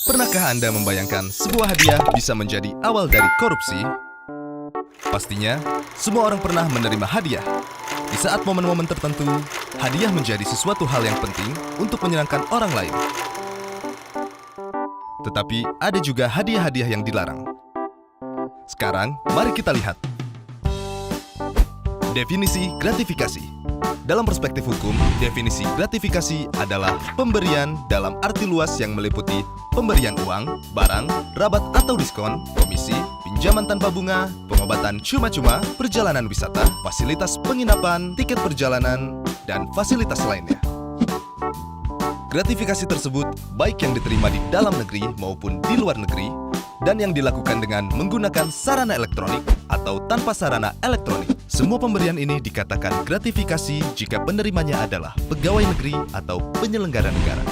Pernahkah Anda membayangkan sebuah hadiah bisa menjadi awal dari korupsi? Pastinya, semua orang pernah menerima hadiah. Di saat momen-momen tertentu, hadiah menjadi sesuatu hal yang penting untuk menyenangkan orang lain. Tetapi ada juga hadiah-hadiah yang dilarang. Sekarang, mari kita lihat. Definisi gratifikasi. Dalam perspektif hukum, definisi gratifikasi adalah pemberian dalam arti luas yang meliputi pemberian uang, barang, rabat atau diskon, komisi, pinjaman tanpa bunga, pengobatan cuma-cuma, perjalanan wisata, fasilitas penginapan, tiket perjalanan, dan fasilitas lainnya. Gratifikasi tersebut baik yang diterima di dalam negeri maupun di luar negeri, dan yang dilakukan dengan menggunakan sarana elektronik atau tanpa sarana elektronik. Semua pemberian ini dikatakan gratifikasi jika penerimanya adalah pegawai negeri atau penyelenggara negara.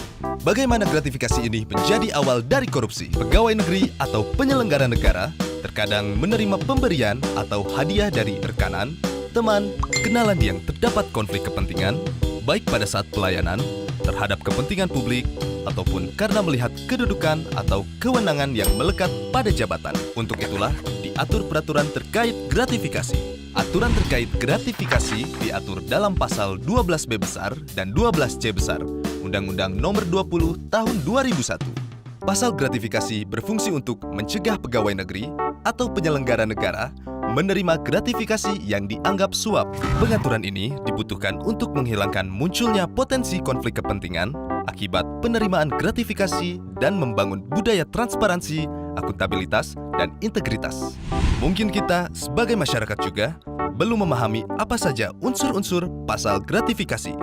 Bagaimana gratifikasi ini menjadi awal dari korupsi? Pegawai negeri atau penyelenggara negara terkadang menerima pemberian atau hadiah dari rekanan, teman, kenalan yang terdapat konflik kepentingan, baik pada saat pelayanan, terhadap kepentingan publik, ataupun karena melihat kedudukan atau kewenangan yang melekat pada jabatan. Untuk itulah, diatur peraturan terkait gratifikasi. Aturan terkait gratifikasi diatur dalam pasal 12B besar dan 12C besar, Undang-Undang Nomor 20 Tahun 2001. Pasal gratifikasi berfungsi untuk mencegah pegawai negeri atau penyelenggara negara menerima gratifikasi yang dianggap suap. Pengaturan ini dibutuhkan untuk menghilangkan munculnya potensi konflik kepentingan akibat penerimaan gratifikasi dan membangun budaya transparansi, akuntabilitas, dan integritas. Mungkin kita sebagai masyarakat juga belum memahami apa saja unsur-unsur pasal gratifikasi.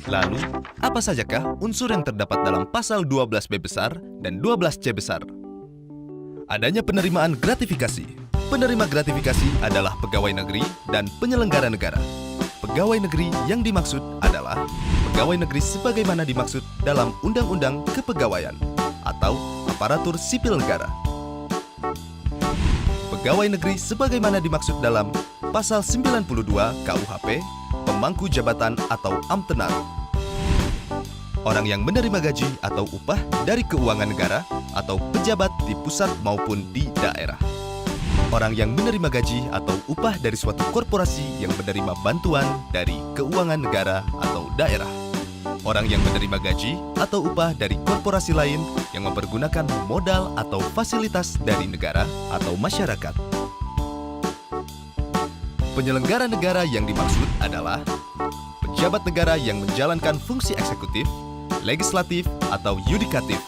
Lalu, apa sajakah unsur yang terdapat dalam pasal 12B besar dan 12C besar? Adanya penerimaan gratifikasi. Penerima gratifikasi adalah pegawai negeri dan penyelenggara negara. Pegawai negeri yang dimaksud adalah pegawai negeri sebagaimana dimaksud dalam Undang-Undang Kepegawaian atau aparatur sipil negara. Pegawai negeri sebagaimana dimaksud dalam Pasal 92 KUHP, pemangku jabatan atau amtenar. Orang yang menerima gaji atau upah dari keuangan negara atau pejabat di pusat maupun di daerah. Orang yang menerima gaji atau upah dari suatu korporasi yang menerima bantuan dari keuangan negara atau daerah. Orang yang menerima gaji atau upah dari korporasi lain yang mempergunakan modal atau fasilitas dari negara atau masyarakat. Penyelenggara negara yang dimaksud adalah pejabat negara yang menjalankan fungsi eksekutif, legislatif, atau yudikatif,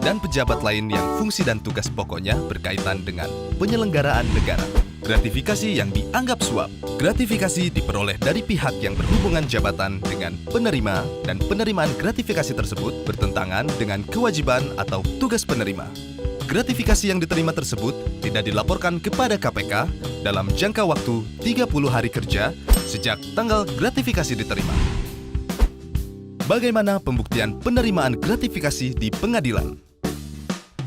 dan pejabat lain yang fungsi dan tugas pokoknya berkaitan dengan penyelenggaraan negara. Gratifikasi yang dianggap suap. Gratifikasi diperoleh dari pihak yang berhubungan jabatan dengan penerima, dan penerimaan gratifikasi tersebut bertentangan dengan kewajiban atau tugas penerima. Gratifikasi yang diterima tersebut tidak dilaporkan kepada KPK dalam jangka waktu 30 hari kerja sejak tanggal gratifikasi diterima. Bagaimana pembuktian penerimaan gratifikasi di pengadilan?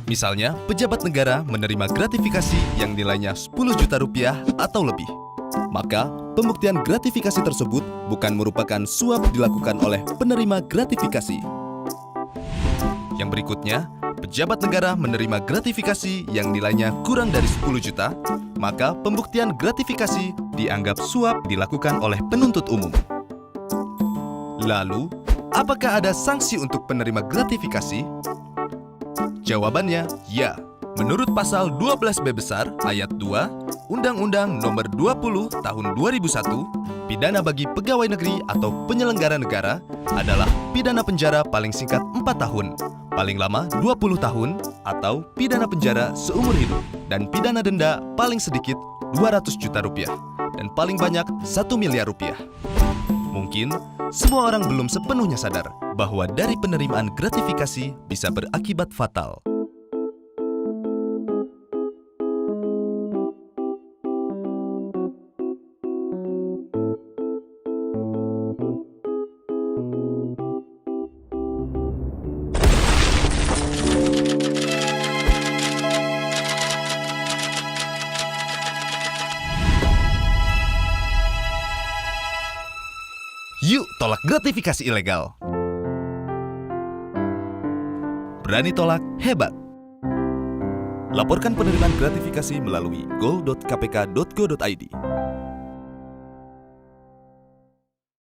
Misalnya, pejabat negara menerima gratifikasi yang nilainya 10 juta rupiah atau lebih. Maka, pembuktian gratifikasi tersebut bukan merupakan suap dilakukan oleh penerima gratifikasi. Yang berikutnya, pejabat negara menerima gratifikasi yang nilainya kurang dari 10 juta, maka pembuktian gratifikasi dianggap suap dilakukan oleh penuntut umum. Lalu, apakah ada sanksi untuk penerima gratifikasi? Jawabannya, ya. Menurut pasal 12B besar ayat 2 Undang-Undang Nomor 20 Tahun 2001, pidana bagi pegawai negeri atau penyelenggara negara adalah pidana penjara paling singkat 4 tahun, paling lama 20 tahun, atau pidana penjara seumur hidup, dan pidana denda paling sedikit 200 juta rupiah, dan paling banyak 1 miliar rupiah. Mungkin semua orang belum sepenuhnya sadar bahwa dari penerimaan gratifikasi bisa berakibat fatal. Yuk tolak gratifikasi ilegal. Berani tolak, hebat. Laporkan penerimaan gratifikasi melalui go.kpk.go.id.